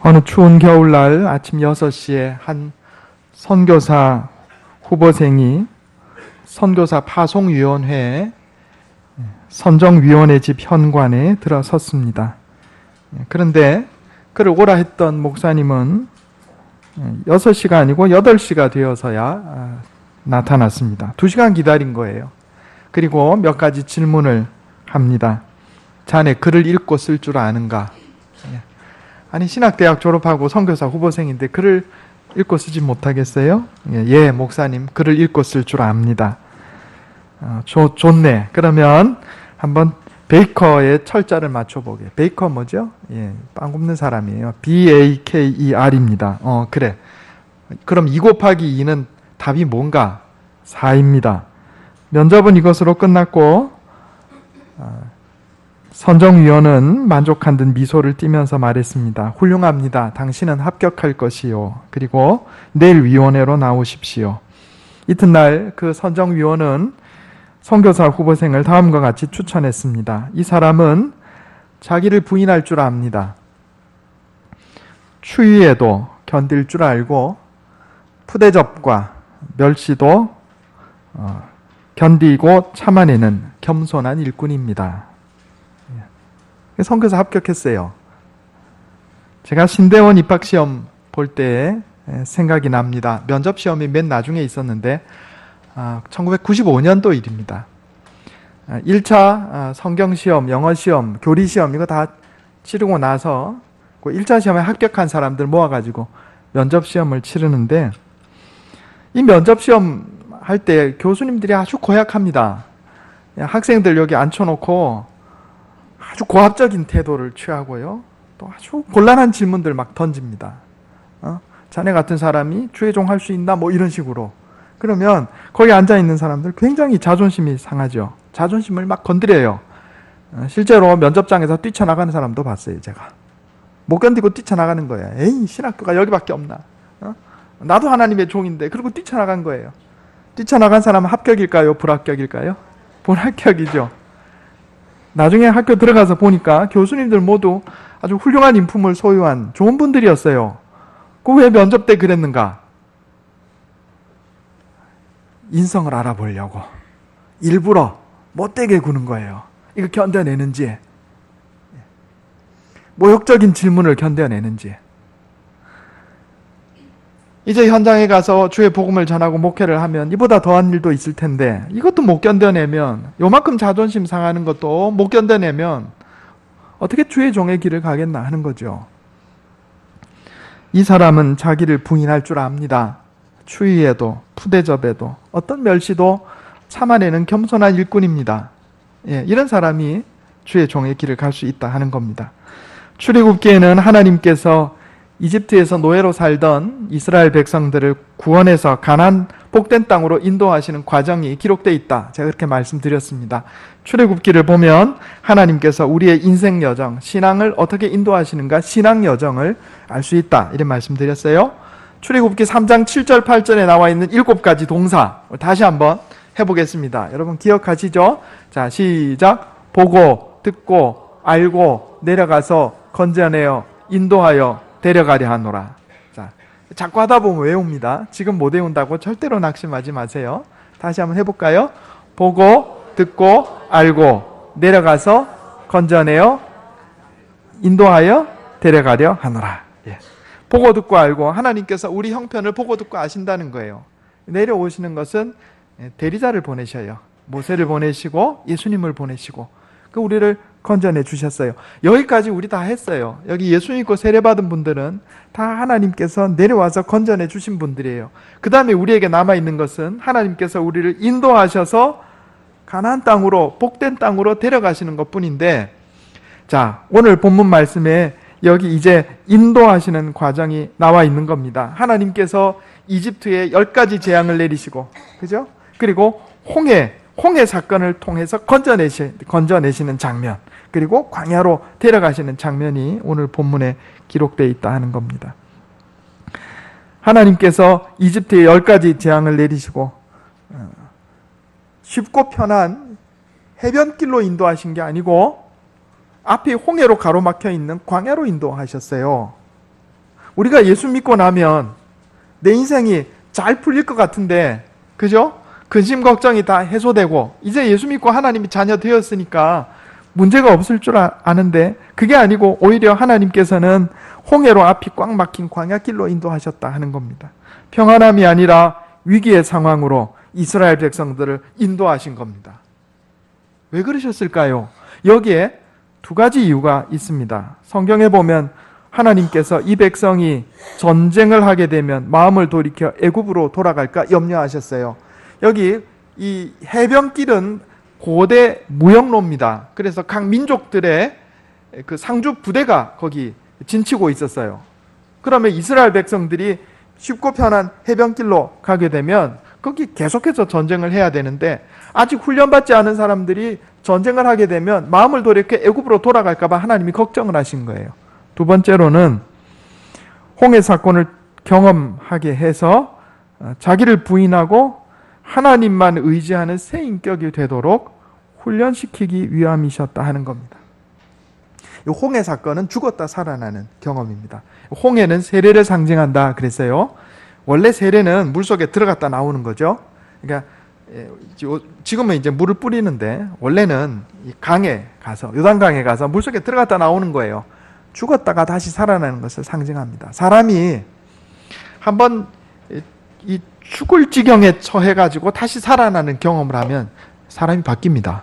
어느 추운 겨울날 아침 6시에 한 선교사 후보생이 선교사 파송위원회에 선정위원회 집 현관에 들어섰습니다. 그런데 그를 오라 했던 목사님은 6시가 아니고 8시가 되어서야 나타났습니다. 2시간 기다린 거예요. 그리고 몇 가지 질문을 합니다. 자네 글을 읽고 쓸 줄 아는가? 아니 신학대학 졸업하고 선교사 후보생인데 글을 읽고 쓰지 못하겠어요? 예, 목사님 글을 읽고 쓸 줄 압니다. 좋네. 그러면 한번 베이커의 철자를 맞춰보게. 베이커 뭐죠? 예, 빵 굽는 사람이에요. BAKER입니다. 그래. 그럼 2 곱하기 2는 답이 뭔가? 4입니다. 면접은 이것으로 끝났고 선정위원은 만족한 듯 미소를 띠면서 말했습니다. 훌륭합니다. 당신은 합격할 것이요. 그리고 내일 위원회로 나오십시오. 이튿날 그 선정위원은 선교사 후보생을 다음과 같이 추천했습니다. 이 사람은 자기를 부인할 줄 압니다. 추위에도 견딜 줄 알고 푸대접과 멸시도 견디고 참아내는 겸손한 일꾼입니다. 선교사 합격했어요. 제가 신대원 입학시험 볼 때 생각이 납니다. 면접시험이 맨 나중에 있었는데 1995년도 일입니다. 1차 성경시험, 영어시험, 교리시험 이거 다 치르고 나서 그 1차 시험에 합격한 사람들 모아가지고 면접시험을 치르는데 이 면접시험 할 때 교수님들이 아주 고약합니다. 학생들 여기 앉혀놓고 아주 고압적인 태도를 취하고요. 또 아주 곤란한 질문들 막 던집니다. 자네 같은 사람이 주의종할 수 있나? 뭐 이런 식으로. 그러면 거기 앉아있는 사람들 굉장히 자존심이 상하죠. 자존심을 막 건드려요. 실제로 면접장에서 뛰쳐나가는 사람도 봤어요. 제가. 못 견디고 뛰쳐나가는 거예요. 에이 신학교가 여기밖에 없나. 나도 하나님의 종인데. 그리고 뛰쳐나간 거예요. 뛰쳐나간 사람은 합격일까요? 불합격일까요? 불합격이죠. 나중에 학교 들어가서 보니까 교수님들 모두 아주 훌륭한 인품을 소유한 좋은 분들이었어요. 그 왜 면접 때 그랬는가? 인성을 알아보려고 일부러 못되게 구는 거예요. 이거 견뎌내는지, 모욕적인 질문을 견뎌내는지. 이제 현장에 가서 주의 복음을 전하고 목회를 하면 이보다 더한 일도 있을 텐데 이것도 못 견뎌내면, 요만큼 자존심 상하는 것도 못 견뎌내면 어떻게 주의 종의 길을 가겠나 하는 거죠. 이 사람은 자기를 부인할 줄 압니다. 추위에도 푸대접에도 어떤 멸시도 참아내는 겸손한 일꾼입니다. 이런 사람이 주의 종의 길을 갈 수 있다 하는 겁니다. 출애굽기에는 하나님께서 이집트에서 노예로 살던 이스라엘 백성들을 구원해서 가나안 복된 땅으로 인도하시는 과정이 기록되어 있다. 제가 그렇게 말씀드렸습니다. 출애굽기를 보면 하나님께서 우리의 인생 여정, 신앙을 어떻게 인도하시는가 신앙 여정을 알 수 있다. 이런 말씀드렸어요. 출애굽기 3장 7절 8절에 나와 있는 7가지 동사 다시 한번 해보겠습니다. 여러분 기억하시죠? 자, 시작. 보고, 듣고, 알고, 내려가서 건져내어 인도하여 데려가려 하노라. 자, 자꾸 하다 보면 외웁니다. 지금 못 외운다고 절대로 낙심하지 마세요. 다시 한번 해볼까요? 보고, 듣고, 알고, 내려가서 건져내어 인도하여 데려가려 하노라. 보고 듣고 알고, 하나님께서 우리 형편을 보고 듣고 아신다는 거예요. 내려오시는 것은 대리자를 보내셔요. 모세를 보내시고 예수님을 보내시고 우리를 건져내 주셨어요. 여기까지 우리 다 했어요. 여기 예수 믿고 세례받은 분들은 다 하나님께서 내려와서 건져내 주신 분들이에요. 그 다음에 우리에게 남아있는 것은 하나님께서 우리를 인도하셔서 가나안 땅으로, 복된 땅으로 데려가시는 것뿐인데, 자, 오늘 본문 말씀에 여기 이제 인도하시는 과정이 나와 있는 겁니다. 하나님께서 이집트에 10가지 재앙을 내리시고, 그죠? 그리고 홍해 사건을 통해서 건져내시는 장면, 그리고 광야로 데려가시는 장면이 오늘 본문에 기록되어 있다 하는 겁니다. 하나님께서 이집트에 10가지 재앙을 내리시고 쉽고 편한 해변길로 인도하신 게 아니고 앞이 홍해로 가로막혀 있는 광야로 인도하셨어요. 우리가 예수 믿고 나면 내 인생이 잘 풀릴 것 같은데, 그죠? 근심 걱정이 다 해소되고 이제 예수 믿고 하나님이 자녀 되었으니까 문제가 없을 줄 아는데, 그게 아니고 오히려 하나님께서는 홍해로 앞이 꽉 막힌 광야길로 인도하셨다 하는 겁니다. 평안함이 아니라 위기의 상황으로 이스라엘 백성들을 인도하신 겁니다. 왜 그러셨을까요? 여기에 두 가지 이유가 있습니다. 성경에 보면 하나님께서 이 백성이 전쟁을 하게 되면 마음을 돌이켜 애굽으로 돌아갈까 염려하셨어요. 여기 이 해변길은 고대 무역로입니다. 그래서 각 민족들의 그 상주 부대가 거기 진치고 있었어요. 그러면 이스라엘 백성들이 쉽고 편한 해변길로 가게 되면 거기 계속해서 전쟁을 해야 되는데, 아직 훈련받지 않은 사람들이 전쟁을 하게 되면 마음을 돌이켜 애굽으로 돌아갈까 봐 하나님이 걱정을 하신 거예요. 두 번째로는 홍해 사건을 경험하게 해서 자기를 부인하고 하나님만 의지하는 새 인격이 되도록 훈련시키기 위함이셨다 하는 겁니다. 이 홍해 사건은 죽었다 살아나는 경험입니다. 홍해는 세례를 상징한다 그랬어요. 원래 세례는 물속에 들어갔다 나오는 거죠. 그러니까 지금은 이제 물을 뿌리는데, 원래는 강에 가서, 요단강에 가서 물속에 들어갔다 나오는 거예요. 죽었다가 다시 살아나는 것을 상징합니다. 사람이 한번 이 죽을 지경에 처해가지고 다시 살아나는 경험을 하면 사람이 바뀝니다.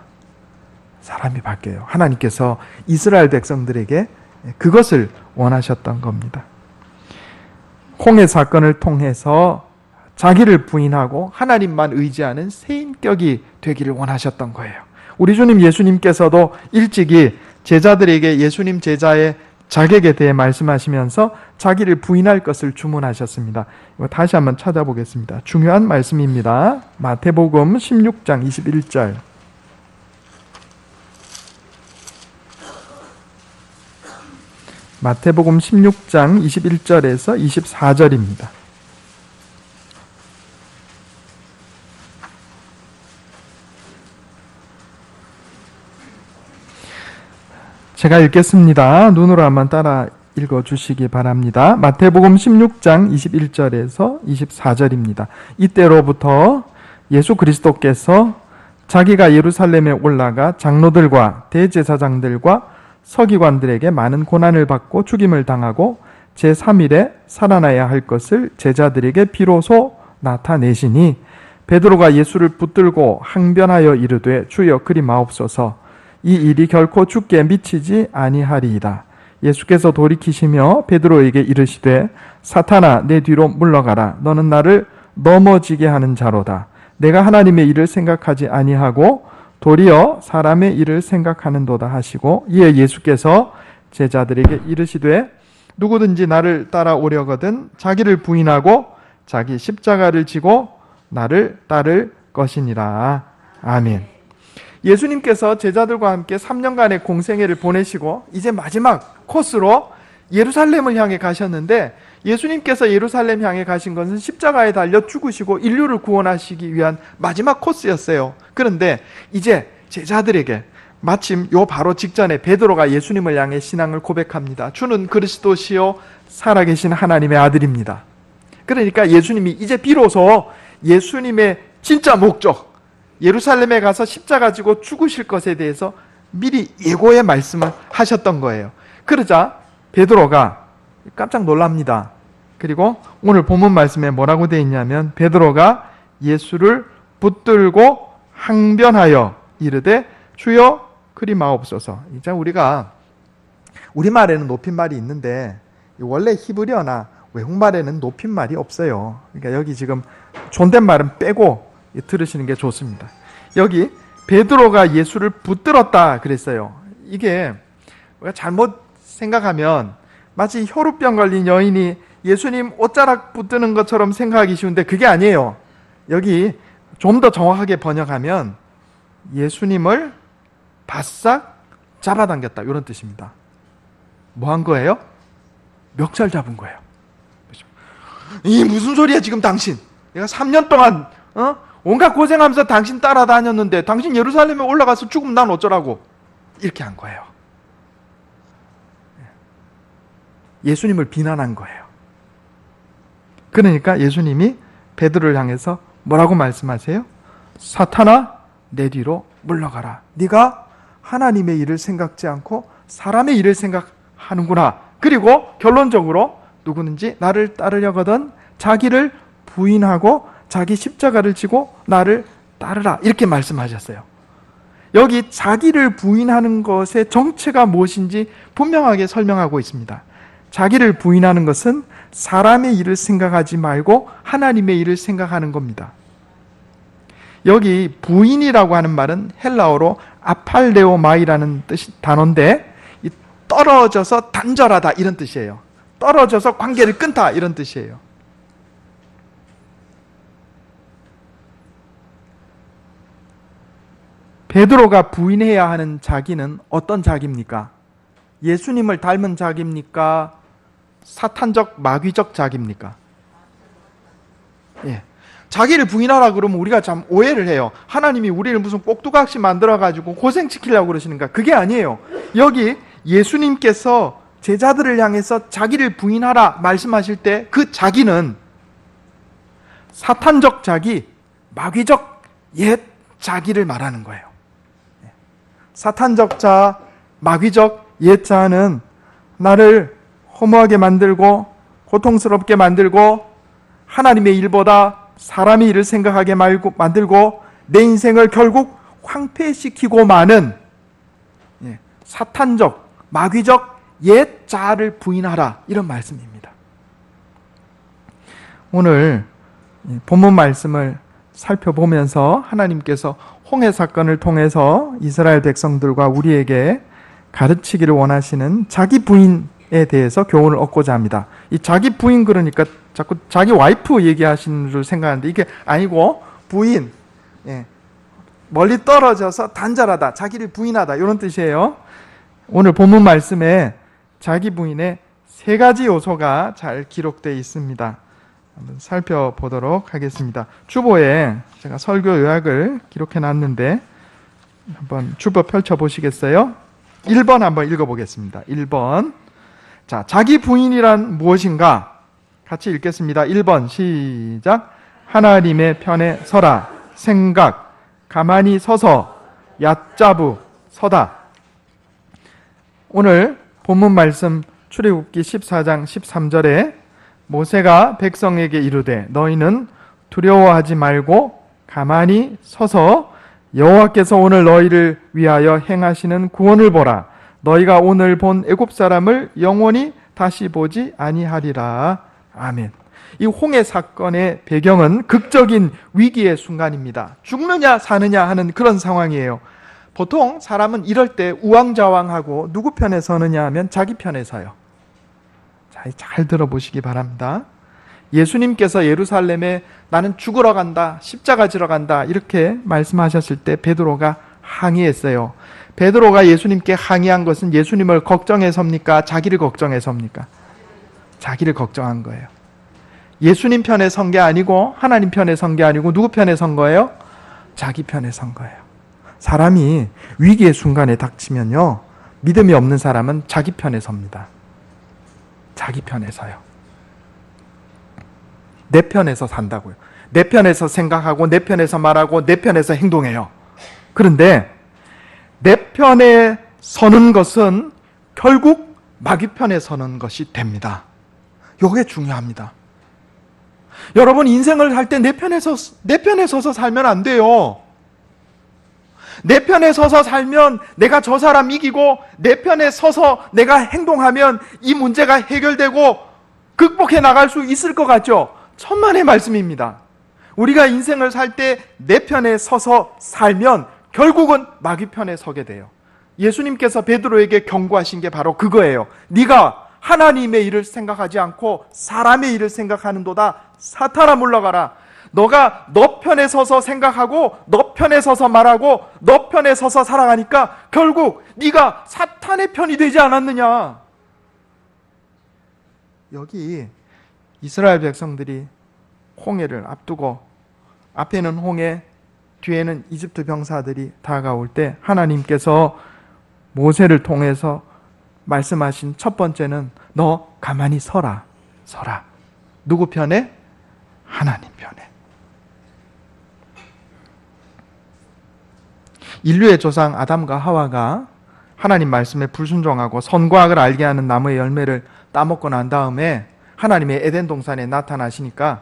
사람이 바뀌어요. 하나님께서 이스라엘 백성들에게 그것을 원하셨던 겁니다. 홍해 사건을 통해서 자기를 부인하고 하나님만 의지하는 새 인격이 되기를 원하셨던 거예요. 우리 주님 예수님께서도 일찍이 제자들에게 예수님 제자의 자격에 대해 말씀하시면서 자기를 부인할 것을 주문하셨습니다. 이거 다시 한번 찾아보겠습니다. 중요한 말씀입니다. 마태복음 16장 21절. 마태복음 16장 21절에서 24절입니다. 제가 읽겠습니다. 눈으로 한번 따라 읽어주시기 바랍니다. 마태복음 16장 21절에서 24절입니다. 이때로부터 예수 그리스도께서 자기가 예루살렘에 올라가 장로들과 대제사장들과 서기관들에게 많은 고난을 받고 죽임을 당하고 제3일에 살아나야 할 것을 제자들에게 비로소 나타내시니, 베드로가 예수를 붙들고 항변하여 이르되 주여 그리 마옵소서, 이 일이 결코 죽게 미치지 아니하리이다. 예수께서 돌이키시며 베드로에게 이르시되 사탄아 내 뒤로 물러가라. 너는 나를 넘어지게 하는 자로다. 내가 하나님의 일을 생각하지 아니하고 도리어 사람의 일을 생각하는도다 하시고, 이에 예수께서 제자들에게 이르시되 누구든지 나를 따라오려거든 자기를 부인하고 자기 십자가를 지고 나를 따를 것이니라. 아멘. 예수님께서 제자들과 함께 3년간의 공생애를 보내시고 이제 마지막 코스로 예루살렘을 향해 가셨는데, 예수님께서 예루살렘 향해 가신 것은 십자가에 달려 죽으시고 인류를 구원하시기 위한 마지막 코스였어요. 그런데 이제 제자들에게 마침 요 바로 직전에 베드로가 예수님을 향해 신앙을 고백합니다. 주는 그리스도시요 살아계신 하나님의 아들입니다. 그러니까 예수님이 이제 비로소 예수님의 진짜 목적, 예루살렘에 가서 십자가 지고 죽으실 것에 대해서 미리 예고의 말씀을 하셨던 거예요. 그러자 베드로가 깜짝 놀랍니다. 그리고 오늘 본문 말씀에 뭐라고 되어 있냐면, 베드로가 예수를 붙들고 항변하여 이르되 주여 그리 마옵소서. 이제 우리가 우리말에는 높임말이 있는데 원래 히브리어나 외국말에는 높임말이 없어요. 그러니까 여기 지금 존댓말은 빼고 들으시는 게 좋습니다. 여기 베드로가 예수를 붙들었다 그랬어요. 이게 우리가 잘못 생각하면 마치 혈우병 걸린 여인이 예수님 옷자락 붙드는 것처럼 생각하기 쉬운데 그게 아니에요. 여기 좀 더 정확하게 번역하면 예수님을 바싹 잡아당겼다, 이런 뜻입니다. 뭐 한 거예요? 멱살 잡은 거예요. 이 무슨 소리야 지금 당신? 내가 3년 동안 온갖 고생하면서 당신 따라다녔는데 당신 예루살렘에 올라가서 죽으면 난 어쩌라고? 이렇게 한 거예요. 예수님을 비난한 거예요. 그러니까 예수님이 베드로를 향해서 뭐라고 말씀하세요? 사탄아, 내 뒤로 물러가라. 네가 하나님의 일을 생각지 않고 사람의 일을 생각하는구나. 그리고 결론적으로 누구든지 나를 따르려거든 자기를 부인하고 자기 십자가를 지고 나를 따르라. 이렇게 말씀하셨어요. 여기 자기를 부인하는 것의 정체가 무엇인지 분명하게 설명하고 있습니다. 자기를 부인하는 것은 사람의 일을 생각하지 말고 하나님의 일을 생각하는 겁니다. 여기 부인이라고 하는 말은 헬라어로 아팔레오마이라는 단어인데 떨어져서 단절하다 이런 뜻이에요. 떨어져서 관계를 끊다 이런 뜻이에요. 베드로가 부인해야 하는 자기는 어떤 자기입니까? 예수님을 닮은 자기입니까? 사탄적 마귀적 자기입니까? 예. 자기를 부인하라 그러면 우리가 참 오해를 해요. 하나님이 우리를 무슨 꼭두각시 만들어가지고 고생시키려고 그러시는가? 그게 아니에요. 여기 예수님께서 제자들을 향해서 자기를 부인하라 말씀하실 때 그 자기는 사탄적 자기, 마귀적 옛 자기를 말하는 거예요. 사탄적 자, 마귀적 옛 자는 나를 허무하게 만들고 고통스럽게 만들고 하나님의 일보다 사람의 일을 생각하게 만들고 내 인생을 결국 황폐시키고 마는 사탄적, 마귀적 옛 자아를 부인하라 이런 말씀입니다. 오늘 본문 말씀을 살펴보면서 하나님께서 홍해 사건을 통해서 이스라엘 백성들과 우리에게 가르치기를 원하시는 자기 부인에 대해서 교훈을 얻고자 합니다. 이 자기 부인 그러니까 자꾸 자기 와이프 얘기하시는 줄 생각하는데 이게 아니고 부인, 멀리 떨어져서 단절하다, 자기를 부인하다 이런 뜻이에요. 오늘 본문 말씀에 자기 부인의 세 가지 요소가 잘 기록되어 있습니다. 한번 살펴보도록 하겠습니다. 주보에 제가 설교 요약을 기록해 놨는데 한번 주보 펼쳐 보시겠어요? 1번 한번 읽어보겠습니다. 1번. 자, 자기 부인이란 무엇인가? 같이 읽겠습니다. 1번 시작. 하나님의 편에 서라. 생각. 가만히 서서 얕잡우 서다. 오늘 본문 말씀 출애굽기 14장 13절에 모세가 백성에게 이르되 너희는 두려워하지 말고 가만히 서서 여호와께서 오늘 너희를 위하여 행하시는 구원을 보라. 너희가 오늘 본 애굽 사람을 영원히 다시 보지 아니하리라. 아멘. 이 홍해 사건의 배경은 극적인 위기의 순간입니다. 죽느냐 사느냐 하는 그런 상황이에요. 보통 사람은 이럴 때 우왕좌왕하고 누구 편에 서느냐 하면 자기 편에 서요. 잘 들어보시기 바랍니다. 예수님께서 예루살렘에 나는 죽으러 간다, 십자가 지러 간다 이렇게 말씀하셨을 때 베드로가 항의했어요. 베드로가 예수님께 항의한 것은 예수님을 걱정해서입니까? 자기를 걱정해서입니까? 자기를 걱정한 거예요. 예수님 편에 선 게 아니고 하나님 편에 선 게 아니고 누구 편에 선 거예요? 자기 편에 선 거예요. 사람이 위기의 순간에 닥치면요, 믿음이 없는 사람은 자기 편에 섭니다. 자기 편에 서요. 내 편에서 산다고요. 내 편에서 생각하고 내 편에서 말하고 내 편에서 행동해요. 그런데 내 편에 서는 것은 결국 마귀 편에 서는 것이 됩니다. 이게 중요합니다. 여러분 인생을 살 때 내 편에 서서 살면 안 돼요. 내 편에 서서 살면 내가 저 사람 이기고 내 편에 서서 내가 행동하면 이 문제가 해결되고 극복해 나갈 수 있을 것 같죠? 천만의 말씀입니다. 우리가 인생을 살 때 내 편에 서서 살면 결국은 마귀 편에 서게 돼요. 예수님께서 베드로에게 경고하신 게 바로 그거예요. 네가 하나님의 일을 생각하지 않고 사람의 일을 생각하는도다. 사탄아 물러가라. 너가 너 편에 서서 생각하고 너 편에 서서 말하고 너 편에 서서 살아가니까 결국 네가 사탄의 편이 되지 않았느냐. 여기 이스라엘 백성들이 홍해를 앞두고 앞에는 홍해, 뒤에는 이집트 병사들이 다가올 때 하나님께서 모세를 통해서 말씀하신 첫 번째는 너 가만히 서라. 누구 편에? 하나님 편에. 인류의 조상 아담과 하와가 하나님 말씀에 불순종하고 선과 악을 알게 하는 나무의 열매를 따먹고 난 다음에 하나님의 에덴 동산에 나타나시니까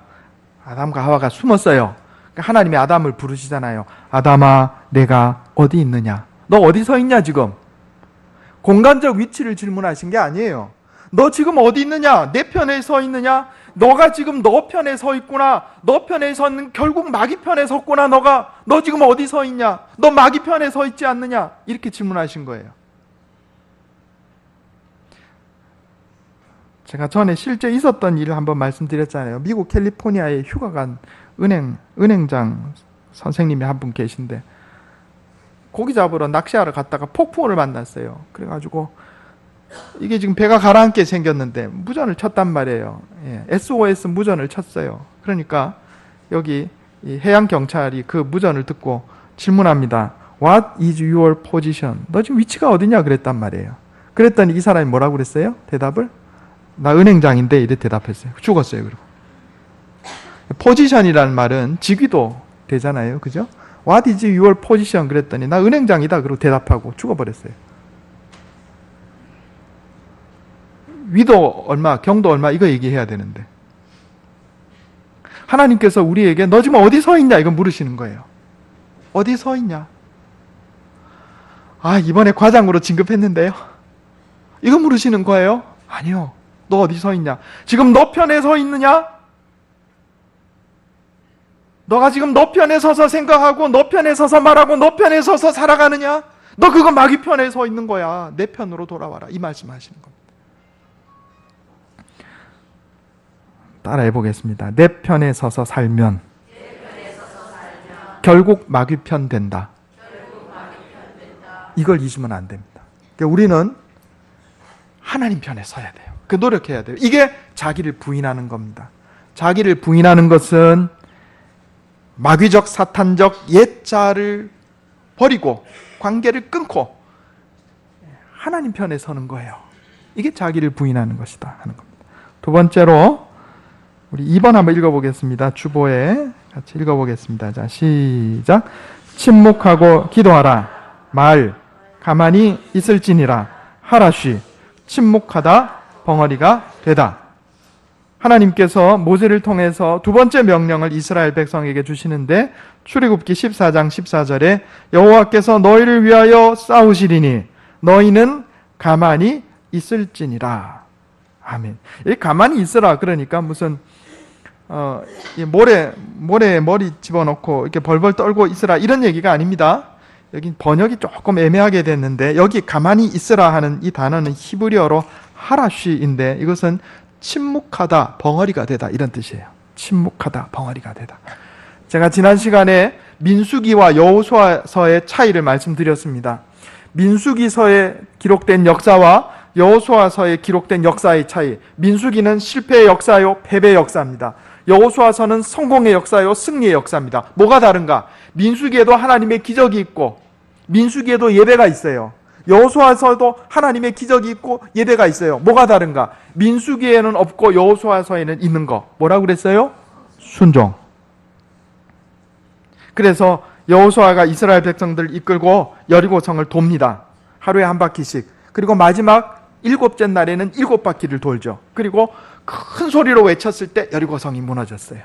아담과 하와가 숨었어요. 그러니까 하나님이 아담을 부르시잖아요. 아담아, 내가 어디 있느냐? 너 어디 서 있냐 지금? 공간적 위치를 질문하신 게 아니에요. 너 지금 어디 있느냐? 내 편에 서 있느냐? 너가 지금 너 편에 서 있구나. 너 편에 서는 결국 마귀 편에 섰구나. 너 지금 어디 서 있냐? 너 마귀 편에 서 있지 않느냐? 이렇게 질문하신 거예요. 제가 전에 실제 있었던 일을 한번 말씀드렸잖아요. 미국 캘리포니아에 휴가 간 은행장 선생님이 한 분 계신데 고기 잡으러 낚시하러 갔다가 폭풍우를 만났어요. 그래가지고 이게 지금 배가 가라앉게 생겼는데 무전을 쳤단 말이에요. SOS 무전을 쳤어요. 그러니까 여기 해양 경찰이 그 무전을 듣고 질문합니다. What is your position? 너 지금 위치가 어디냐? 그랬단 말이에요. 그랬더니 이 사람이 뭐라고 그랬어요? 대답을? 나 은행장인데 이래 대답했어요. 죽었어요. 그리고 포지션이라는 말은 직위도 되잖아요. 그죠? What is your position? 그랬더니 나 은행장이다. 그리고 대답하고 죽어버렸어요. 위도 얼마, 경도 얼마 이거 얘기해야 되는데 하나님께서 우리에게 너 지금 어디 서 있냐? 이거 물으시는 거예요. 어디 서 있냐? 아, 이번에 과장으로 진급했는데요. 이거 물으시는 거예요? 아니요. 너 어디 서 있냐? 지금 너 편에 서 있느냐? 너가 지금 너 편에 서서 생각하고 너 편에 서서 말하고 너 편에 서서 살아가느냐? 너 그거 마귀 편에 서 있는 거야. 내 편으로 돌아와라. 이 말씀하시는 겁니다. 따라해 보겠습니다. 내 편에 서서 살면 결국 마귀 편 된다. 이걸 잊으면 안 됩니다. 그러니까 우리는 하나님 편에 서야 돼요. 그 노력해야 돼요. 이게 자기를 부인하는 겁니다. 자기를 부인하는 것은 마귀적 사탄적 옛자를 버리고 관계를 끊고 하나님 편에 서는 거예요. 이게 자기를 부인하는 것이다 하는 겁니다. 두 번째로 우리 2번 한번 읽어보겠습니다. 주보에 같이 읽어보겠습니다. 자, 시작. 침묵하고 기도하라. 말 가만히 있을지니라. 하라쉬 침묵하다 벙어리가 되다. 하나님께서 모세를 통해서 두 번째 명령을 이스라엘 백성에게 주시는데 출애굽기 14장 14절에 여호와께서 너희를 위하여 싸우시리니 너희는 가만히 있을지니라. 아멘. 이 가만히 있으라 그러니까 무슨 모래에 머리 집어넣고 이렇게 벌벌 떨고 있으라 이런 얘기가 아닙니다. 여기 번역이 조금 애매하게 됐는데 여기 가만히 있으라 하는 이 단어는 히브리어로 하라쉬인데 이것은 침묵하다 벙어리가 되다 이런 뜻이에요. 침묵하다 벙어리가 되다. 제가 지난 시간에 민수기와 여호수아서의 차이를 말씀드렸습니다. 민수기서에 기록된 역사와 여호수아서에 기록된 역사의 차이. 민수기는 실패의 역사요, 패배의 역사입니다. 여호수아서는 성공의 역사요, 승리의 역사입니다. 뭐가 다른가? 민수기에도 하나님의 기적이 있고 민수기에도 예배가 있어요. 여호수아서도 하나님의 기적이 있고 예배가 있어요. 뭐가 다른가? 민수기에는 없고 여호수아서에는 있는 거. 뭐라고 그랬어요? 순종. 그래서 여호수아가 이스라엘 백성들을 이끌고 여리고성을 돕니다. 하루에 한 바퀴씩. 그리고 마지막 7째 날에는 7바퀴를 돌죠. 그리고 큰 소리로 외쳤을 때 여리고성이 무너졌어요.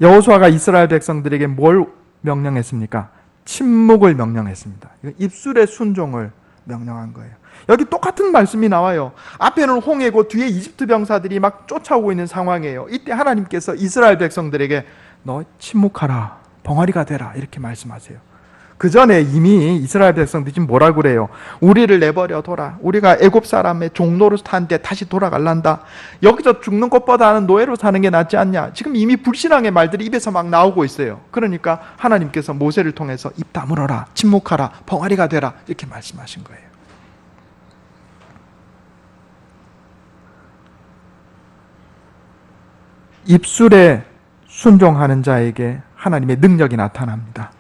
여호수아가 이스라엘 백성들에게 뭘 명령했습니까? 침묵을 명령했습니다. 입술의 순종을 명령한 거예요. 여기 똑같은 말씀이 나와요. 앞에는 홍해고 뒤에 이집트 병사들이 막 쫓아오고 있는 상황이에요. 이때 하나님께서 이스라엘 백성들에게 너 침묵하라, 벙어리가 되라 이렇게 말씀하세요. 그 전에 이미 이스라엘 백성들이 지금 뭐라고 그래요? 우리를 내버려 둬라. 우리가 애굽 사람의 종로로 사는데 다시 돌아갈란다. 여기서 죽는 것보다는 노예로 사는 게 낫지 않냐. 지금 이미 불신앙의 말들이 입에서 막 나오고 있어요. 그러니까 하나님께서 모세를 통해서 입 다물어라, 침묵하라, 벙어리가 되라 이렇게 말씀하신 거예요. 입술에 순종하는 자에게 하나님의 능력이 나타납니다.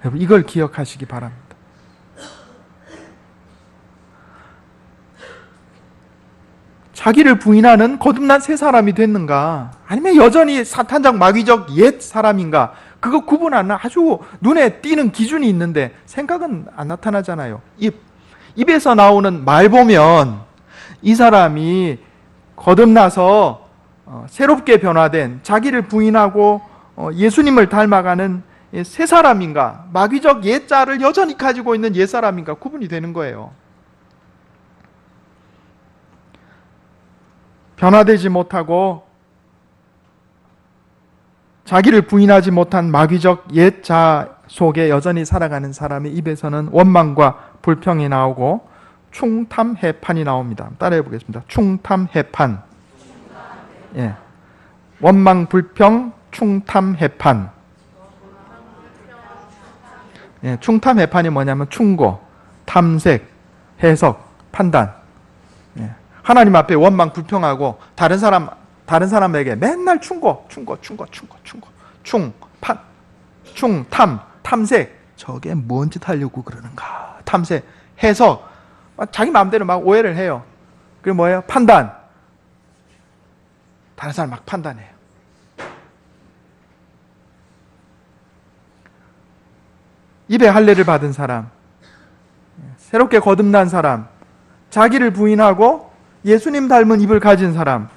여러분 이걸 기억하시기 바랍니다. 자기를 부인하는 거듭난 새 사람이 됐는가? 아니면 여전히 사탄적 마귀적 옛 사람인가? 그거 구분하는 아주 눈에 띄는 기준이 있는데 생각은 안 나타나잖아요. 입에서 나오는 말 보면 이 사람이 거듭나서 새롭게 변화된 자기를 부인하고 예수님을 닮아가는 새 사람인가? 마귀적 옛자를 여전히 가지고 있는 옛 사람인가? 구분이 되는 거예요. 변화되지 못하고 자기를 부인하지 못한 마귀적 옛 자 속에 여전히 살아가는 사람의 입에서는 원망과 불평이 나오고 충탐해판이 나옵니다. 따라해 보겠습니다. 충탐해판. 예. 원망, 불평, 충탐해판. 예, 충탐해판이 뭐냐면 충고, 탐색, 해석, 판단. 예. 하나님 앞에 원망, 불평하고 다른 사람에게 맨날 충고, 충탐, 탐색. 저게 뭔 짓 하려고 그러는가? 탐색, 해석. 자기 마음대로 막 오해를 해요. 그리고 뭐예요? 판단. 다른 사람 막 판단해요. 입에 할례를 받은 사람, 새롭게 거듭난 사람, 자기를 부인하고 예수님 닮은 입을 가진 사람,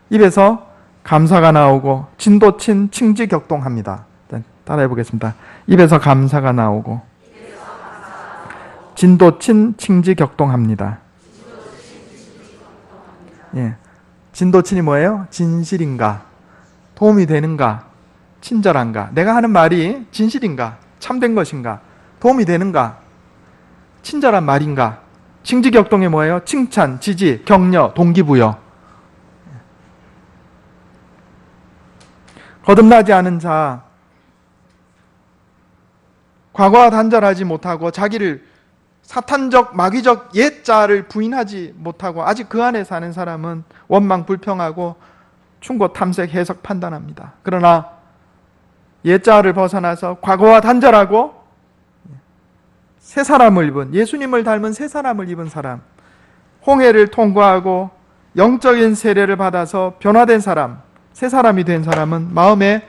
입에서 감사가 나오고 진도친 칭지격동합니다. 따라해 보겠습니다. 입에서 감사가 나오고 진도친 칭지격동합니다. 예. 진도친이 뭐예요? 진실인가? 도움이 되는가? 친절한가? 내가 하는 말이 진실인가? 참된 것인가? 도움이 되는가? 친절한 말인가? 칭지격동이 뭐예요? 칭찬, 지지, 격려, 동기부여. 거듭나지 않은 자, 과거와 단절하지 못하고 자기를 사탄적, 마귀적 옛 자를 부인하지 못하고 아직 그 안에 사는 사람은 원망, 불평하고 충고, 탐색, 해석, 판단합니다. 그러나 옛 자를 벗어나서 과거와 단절하고 새 사람을 입은, 예수님을 닮은 새 사람을 입은 사람, 홍해를 통과하고 영적인 세례를 받아서 변화된 사람, 새 사람이 된 사람은 마음에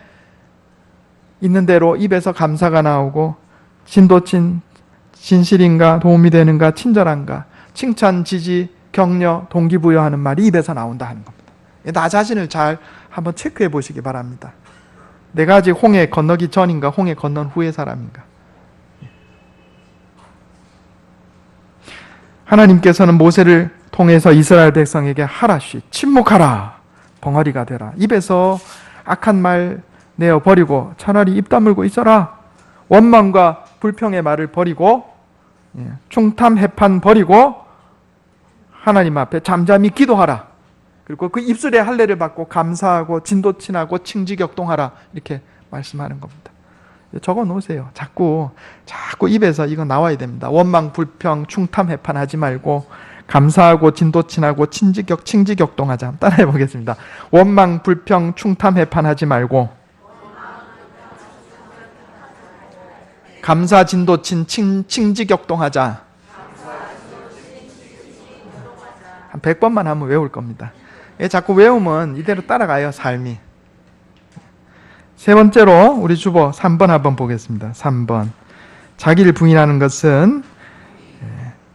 있는 대로 입에서 감사가 나오고 진도친, 진실인가, 도움이 되는가, 친절한가, 칭찬, 지지, 격려, 동기부여하는 말이 입에서 나온다 하는 겁니다. 나 자신을 잘 한번 체크해 보시기 바랍니다. 내가 아직 홍해 건너기 전인가, 홍해 건넌 후의 사람인가. 하나님께서는 모세를 통해서 이스라엘 백성에게 하라시, 침묵하라, 벙어리가 되라. 입에서 악한 말 내어버리고 차라리 입 다물고 있어라. 원망과 불평의 말을 버리고 충탐, 해판 버리고 하나님 앞에 잠잠히 기도하라. 그리고 그 입술에 할례를 받고 감사하고 진도친하고 칭지격동하라. 이렇게 말씀하는 겁니다. 적어 놓으세요. 자꾸 입에서 이거 나와야 됩니다. 원망, 불평, 충탐, 해판 하지 말고 감사하고 진도친하고 칭지격동하자. 따라해 보겠습니다. 원망, 불평, 충탐, 해판 하지 말고 감사, 진도친, 칭지격동하자. 한 100번만 하면 외울 겁니다. 자꾸 외우면 이대로 따라가요, 삶이. 세 번째로 우리 주보 3번 한번 보겠습니다. 3번. 자기를 부인하는 것은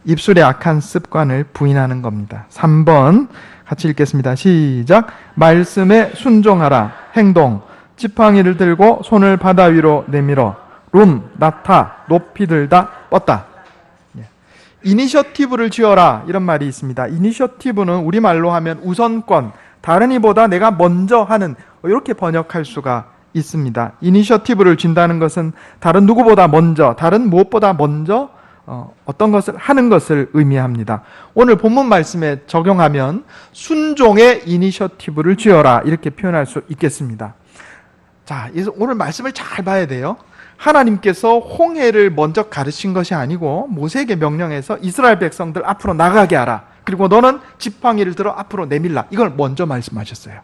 입술의 악한 습관을 부인하는 겁니다. 3번 같이 읽겠습니다. 시작. 말씀에 순종하라. 행동. 지팡이를 들고 손을 바다 위로 내밀어. 룸, 나타, 높이 들다, 뻗다. 이니셔티브를 쥐어라. 이런 말이 있습니다. 이니셔티브는 우리말로 하면 우선권, 다른 이보다 내가 먼저 하는, 이렇게 번역할 수가 있습니다. 이니셔티브를 쥔다는 것은 다른 누구보다 먼저, 다른 무엇보다 먼저 어떤 것을 하는 것을 의미합니다. 오늘 본문 말씀에 적용하면 순종의 이니셔티브를 쥐어라. 이렇게 표현할 수 있겠습니다. 자, 오늘 말씀을 잘 봐야 돼요. 하나님께서 홍해를 먼저 가르친 것이 아니고 모세에게 명령해서 이스라엘 백성들 앞으로 나가게 하라. 그리고 너는 지팡이를 들어 앞으로 내밀라. 이걸 먼저 말씀하셨어요.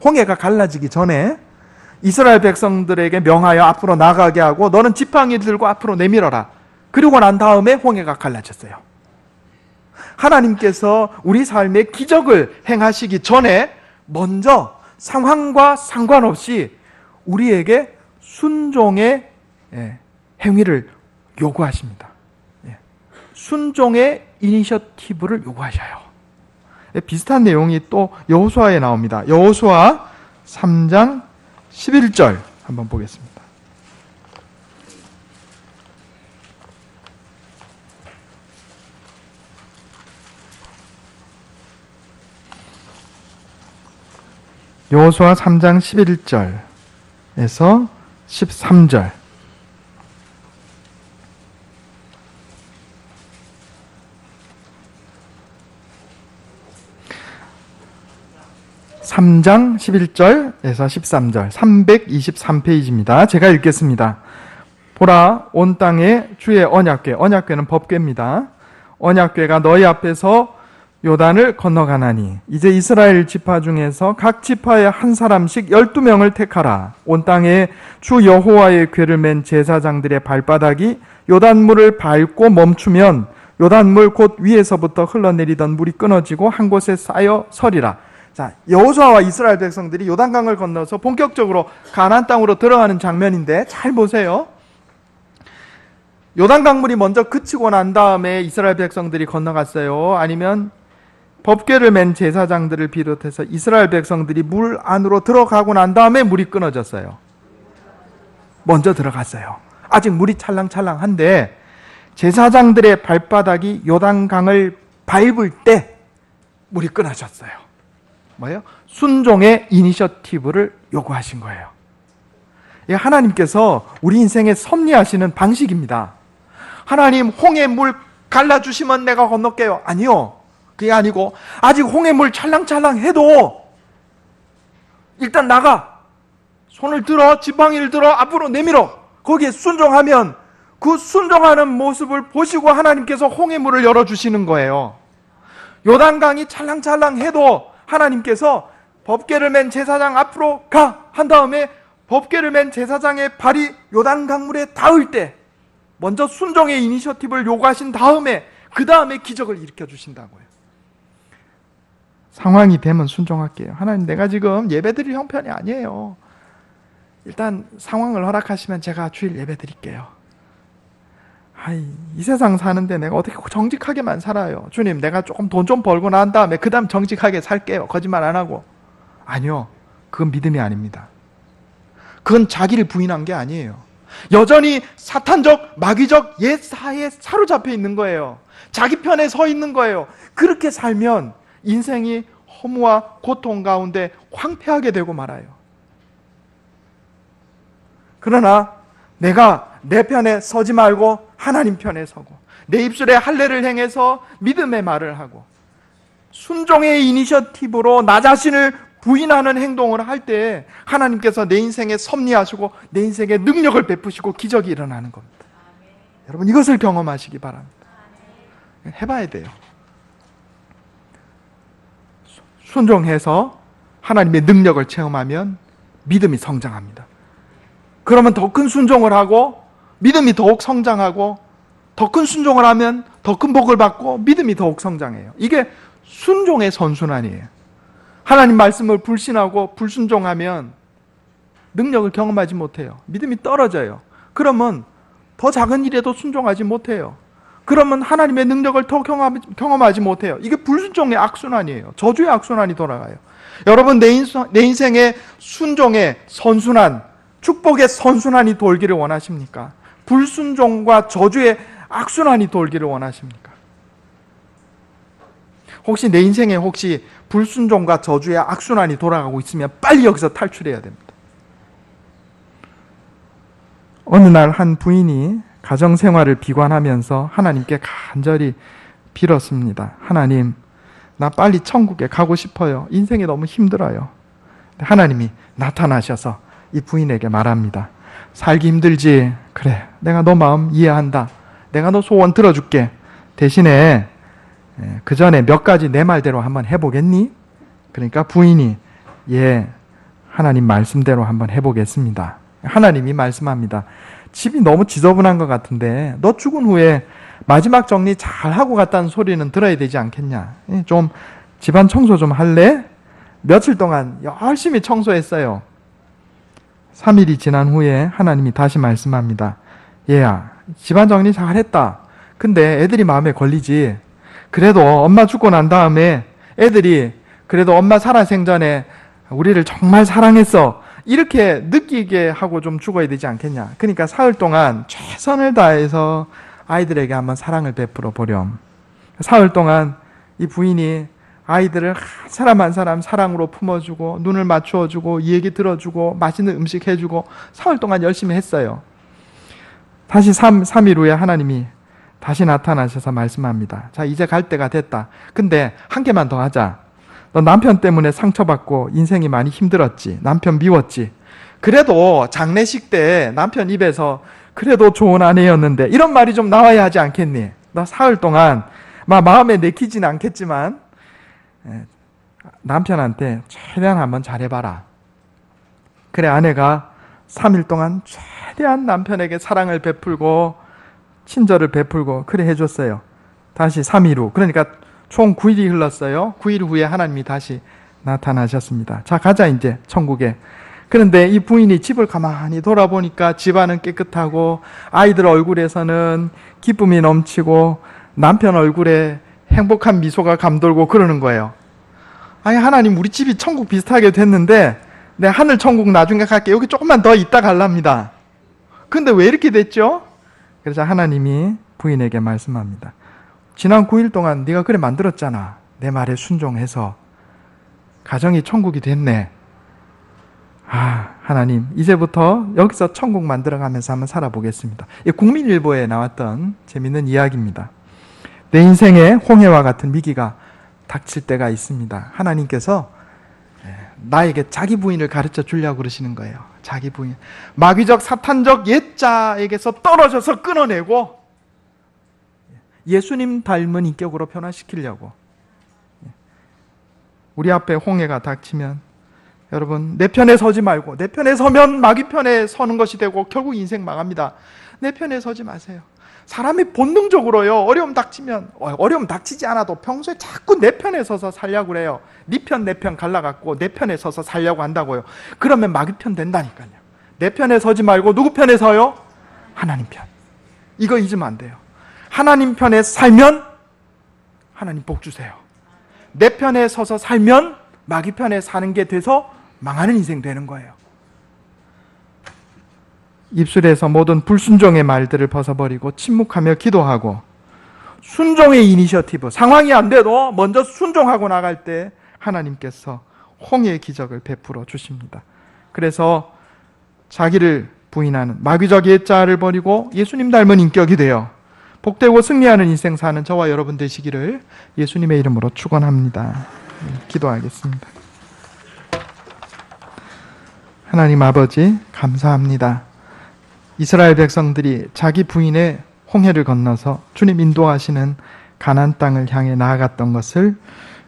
홍해가 갈라지기 전에 이스라엘 백성들에게 명하여 앞으로 나가게 하고 너는 지팡이 들고 앞으로 내밀어라. 그리고 난 다음에 홍해가 갈라졌어요. 하나님께서 우리 삶에 기적을 행하시기 전에 먼저 상황과 상관없이 우리에게 순종의 행위를 요구하십니다. 순종의 이니셔티브를 요구하셔요. 비슷한 내용이 또 여호수아에 나옵니다. 여호수아 3장 11절 한번 보겠습니다. 여호수아 3장 11절에서 13절. (3장 11절에서 13절) 323페이지입니다. 제가 읽겠습니다. 보라, 온 땅에 주의 언약궤, 언약궤는 법궤입니다. 언약궤가 너희 앞에서 요단을 건너가나니 이제 이스라엘 지파 중에서 각 지파에 한 사람씩 12명을 택하라. 온 땅에 주 여호와의 궤를 맨 제사장들의 발바닥이 요단물을 밟고 멈추면 요단물 곧 위에서부터 흘러내리던 물이 끊어지고 한 곳에 쌓여 서리라. 자, 여호수아와 이스라엘 백성들이 요단강을 건너서 본격적으로 가나안 땅으로 들어가는 장면인데 잘 보세요. 요단강물이 먼저 그치고 난 다음에 이스라엘 백성들이 건너갔어요? 아니면 법궤를 맨 제사장들을 비롯해서 이스라엘 백성들이 물 안으로 들어가고 난 다음에 물이 끊어졌어요? 먼저 들어갔어요. 아직 물이 찰랑찰랑한데 제사장들의 발바닥이 요단강을 밟을 때 물이 끊어졌어요. 뭐예요? 순종의 이니셔티브를 요구하신 거예요. 이게 하나님께서 우리 인생에 섭리하시는 방식입니다. 하나님, 홍해 물 갈라주시면 내가 건널게요. 아니요. 그게 아니고 아직 홍해 물 찰랑찰랑 해도 일단 나가. 손을 들어, 지팡이를 들어, 앞으로 내밀어. 거기에 순종하면 그 순종하는 모습을 보시고 하나님께서 홍해 물을 열어주시는 거예요. 요단강이 찰랑찰랑 해도 하나님께서 법궤를 맨 제사장 앞으로 가! 한 다음에 법궤를 맨 제사장의 발이 요단강물에 닿을 때 먼저 순종의 이니셔티브를 요구하신 다음에 그 다음에 기적을 일으켜 주신다고요. 상황이 되면 순종할게요. 하나님, 내가 지금 예배드릴 형편이 아니에요. 일단 상황을 허락하시면 제가 주일 예배 드릴게요. 이 세상 사는데 내가 어떻게 정직하게만 살아요. 주님, 내가 조금 돈 좀 벌고 난 다음에 그 다음 정직하게 살게요. 거짓말 안 하고. 아니요. 그건 믿음이 아닙니다. 그건 자기를 부인한 게 아니에요. 여전히 사탄적, 마귀적 옛사에 사로잡혀 있는 거예요. 자기 편에 서 있는 거예요. 그렇게 살면 인생이 허무와 고통 가운데 황폐하게 되고 말아요. 그러나 내가 내 편에 서지 말고 하나님 편에 서고 내 입술에 할례를 행해서 믿음의 말을 하고 순종의 이니셔티브로 나 자신을 부인하는 행동을 할 때 하나님께서 내 인생에 섭리하시고 내 인생에 능력을 베푸시고 기적이 일어나는 겁니다. 여러분, 이것을 경험하시기 바랍니다. 해봐야 돼요. 순종해서 하나님의 능력을 체험하면 믿음이 성장합니다. 그러면 더 큰 순종을 하고 믿음이 더욱 성장하고 더 큰 순종을 하면 더 큰 복을 받고 믿음이 더욱 성장해요. 이게 순종의 선순환이에요. 하나님 말씀을 불신하고 불순종하면 능력을 경험하지 못해요. 믿음이 떨어져요. 그러면 더 작은 일에도 순종하지 못해요. 그러면 하나님의 능력을 더 경험하지 못해요. 이게 불순종의 악순환이에요. 저주의 악순환이 돌아가요. 여러분, 내 인생의 순종의 선순환, 축복의 선순환이 돌기를 원하십니까? 불순종과 저주의 악순환이 돌기를 원하십니까? 혹시 내 인생에 혹시 불순종과 저주의 악순환이 돌아가고 있으면 빨리 여기서 탈출해야 됩니다. 어느 날 한 부인이 가정생활을 비관하면서 하나님께 간절히 빌었습니다. 하나님, 나 빨리 천국에 가고 싶어요. 인생이 너무 힘들어요. 하나님이 나타나셔서 이 부인에게 말합니다. 살기 힘들지? 그래, 내가 너 마음 이해한다. 내가 너 소원 들어줄게. 대신에 그 전에 몇 가지 내 말대로 한번 해보겠니? 그러니까 부인이 예, 하나님 말씀대로 한번 해보겠습니다. 하나님이 말씀합니다. 집이 너무 지저분한 것 같은데 너 죽은 후에 마지막 정리 잘 하고 갔다는 소리는 들어야 되지 않겠냐. 좀 집안 청소 좀 할래? 며칠 동안 열심히 청소했어요. 3일이 지난 후에 하나님이 다시 말씀합니다. 얘야, 집안 정리 잘 했다. 근데 애들이 마음에 걸리지. 그래도 엄마 죽고 난 다음에 애들이 그래도 엄마 살아생전에 우리를 정말 사랑했어. 이렇게 느끼게 하고 좀 죽어야 되지 않겠냐. 그러니까 사흘 동안 최선을 다해서 아이들에게 한번 사랑을 베풀어 보렴. 사흘 동안 이 부인이 아이들을 한 사람 한 사람 사랑으로 품어주고 눈을 맞추어주고 이 얘기 들어주고 맛있는 음식 해주고 사흘 동안 열심히 했어요. 다시 3일 후에 하나님이 다시 나타나셔서 말씀합니다. 자, 이제 갈 때가 됐다. 근데 한 개만 더 하자. 너 남편 때문에 상처받고 인생이 많이 힘들었지. 남편 미웠지. 그래도 장례식 때 남편 입에서 그래도 좋은 아내였는데 이런 말이 좀 나와야 하지 않겠니? 너 사흘 동안 마음에 내키진 않겠지만 남편한테 최대한 한번 잘해봐라. 그래, 아내가 3일 동안 최대한 남편에게 사랑을 베풀고 친절을 베풀고 그래 해줬어요. 다시 3일 후, 그러니까 총 9일이 흘렀어요. 9일 후에 하나님이 다시 나타나셨습니다. 자, 가자 이제 천국에. 그런데 이 부인이 집을 가만히 돌아보니까 집안은 깨끗하고 아이들 얼굴에서는 기쁨이 넘치고 남편 얼굴에 행복한 미소가 감돌고 그러는 거예요. 아니, 하나님, 우리 집이 천국 비슷하게 됐는데 내 하늘 천국 나중에 갈게. 여기 조금만 더 있다 갈랍니다. 근데 왜 이렇게 됐죠? 그래서 하나님이 부인에게 말씀합니다. 지난 9일 동안 네가 그래 만들었잖아. 내 말에 순종해서 가정이 천국이 됐네. 하나님, 이제부터 여기서 천국 만들어가면서 한번 살아보겠습니다. 국민일보에 나왔던 재밌는 이야기입니다. 내 인생에 홍해와 같은 위기가 닥칠 때가 있습니다. 하나님께서 나에게 자기 부인을 가르쳐 주려고 그러시는 거예요. 자기 부인. 마귀적 사탄적 옛자에게서 떨어져서 끊어내고 예수님 닮은 인격으로 변화시키려고. 우리 앞에 홍해가 닥치면 여러분, 내 편에 서지 말고, 내 편에 서면 마귀 편에 서는 것이 되고 결국 인생 망합니다. 내 편에 서지 마세요. 사람이 본능적으로요, 어려움 닥치면, 어려움 닥치지 않아도 평소에 자꾸 내 편에 서서 살려고 그래요. 네 편, 내 편 갈라갖고 내 편에 서서 살려고 한다고요. 그러면 마귀 편 된다니까요. 내 편에 서지 말고 누구 편에 서요? 하나님 편. 이거 잊으면 안 돼요. 하나님 편에 살면 하나님 복 주세요. 내 편에 서서 살면 마귀 편에 사는 게 돼서 망하는 인생 되는 거예요. 입술에서 모든 불순종의 말들을 벗어버리고 침묵하며 기도하고 순종의 이니셔티브, 상황이 안 돼도 먼저 순종하고 나갈 때 하나님께서 홍해의 기적을 베풀어 주십니다. 그래서 자기를 부인하는 마귀적 옛자를 버리고 예수님 닮은 인격이 되어 복되고 승리하는 인생 사는 저와 여러분 되시기를 예수님의 이름으로 축원합니다. 기도하겠습니다. 하나님 아버지, 감사합니다. 이스라엘 백성들이 자기 부인의 홍해를 건너서 주님 인도하시는 가나안 땅을 향해 나아갔던 것을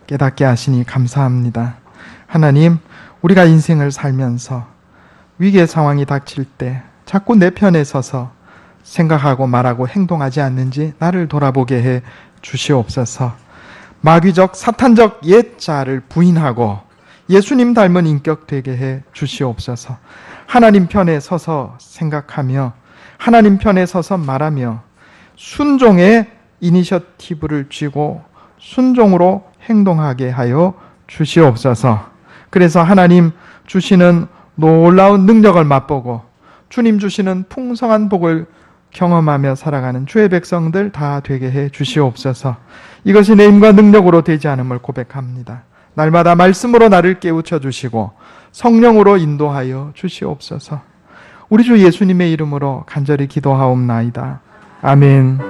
깨닫게 하시니 감사합니다. 하나님, 우리가 인생을 살면서 위기의 상황이 닥칠 때 자꾸 내 편에 서서 생각하고 말하고 행동하지 않는지 나를 돌아보게 해 주시옵소서. 마귀적 사탄적 옛자를 부인하고 예수님 닮은 인격 되게 해 주시옵소서. 하나님 편에 서서 생각하며 하나님 편에 서서 말하며 순종의 이니셔티브를 쥐고 순종으로 행동하게 하여 주시옵소서. 그래서 하나님 주시는 놀라운 능력을 맛보고 주님 주시는 풍성한 복을 경험하며 살아가는 주의 백성들 다 되게 해 주시옵소서. 이것이 내 힘과 능력으로 되지 않음을 고백합니다. 날마다 말씀으로 나를 깨우쳐 주시고 성령으로 인도하여 주시옵소서. 우리 주 예수님의 이름으로 간절히 기도하옵나이다. 아멘.